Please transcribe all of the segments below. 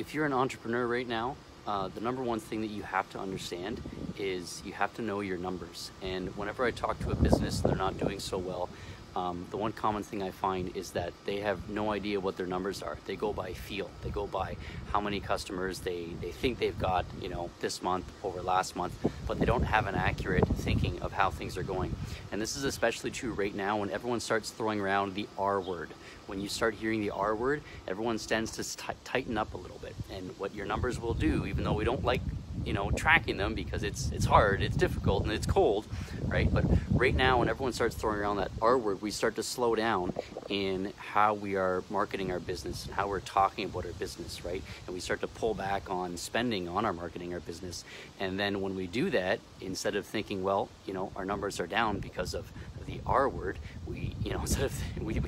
if you're an entrepreneur right now, the number one thing that you have to understand is you have to know your numbers. And whenever I talk to a business, they're not doing so well, the one common thing I find is that they have no idea what their numbers are. They go by feel. They go by how many customers they think they've got, this month over last month, but they don't have an accurate thinking of how things are going. And this is especially true right now when everyone starts throwing around the R word. When you start hearing the R word, everyone tends to tighten up a little bit. And what your numbers will do, even though we don't like tracking them because it's hard, it's difficult, and it's cold, right? But right now, when everyone starts throwing around that R word, we start to slow down in how we are marketing our business and how we're talking about our business, right? And we start to pull back on spending on our marketing, our business. And then when we do that, instead of thinking, well, our numbers are down because of the R word, we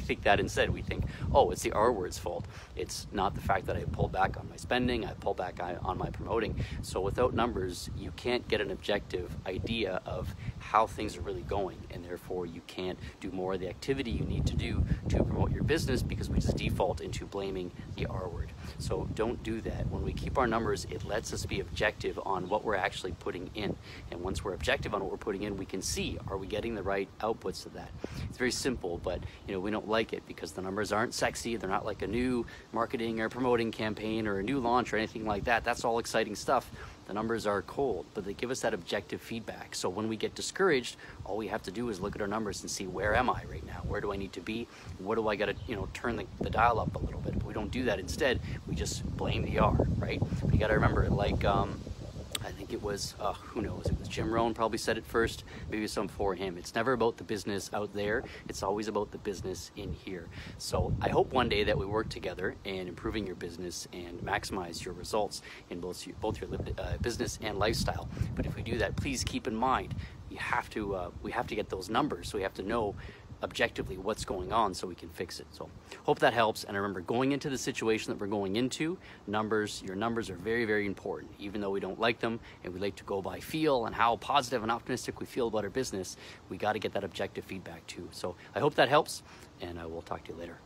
think that instead, we think, oh, it's the R word's fault. It's not the fact that I pulled back on my spending, I pulled back on my promoting. So without numbers, you can't get an objective idea of how things are really going, and therefore you can't do more of the activity you need to do to promote your business because we just default into blaming the R word. So don't do that. When we keep our numbers, it lets us be objective on what we're actually putting in. And once we're objective on what we're putting in, we can see, are we getting the right outputs of that? It's very simple, but we don't like it because the numbers aren't sexy. They're not like a new marketing or promoting campaign or a new launch or anything like that. That's all exciting stuff. The numbers are cold, but they give us that objective feedback. So when we get discouraged, all we have to do is look at our numbers and see, where am I right now? Where do I need to be? What do I got to, turn the dial up a little bit? But we don't do that. Instead, we just blame the R, right? We got to remember, like, I think it was, who knows, it was Jim Rohn probably said it first, maybe some before him. It's never about the business out there, it's always about the business in here. So I hope one day that we work together in improving your business and maximize your results in both your business and lifestyle. But if we do that, please keep in mind, we have to get those numbers, so we have to know objectively what's going on so we can fix it. So hope that helps. And remember, going into the situation that we're going into, your numbers are very, very important. Even though we don't like them and we like to go by feel and how positive and optimistic we feel about our business, we got to get that objective feedback too. So I hope that helps, and I will talk to you later.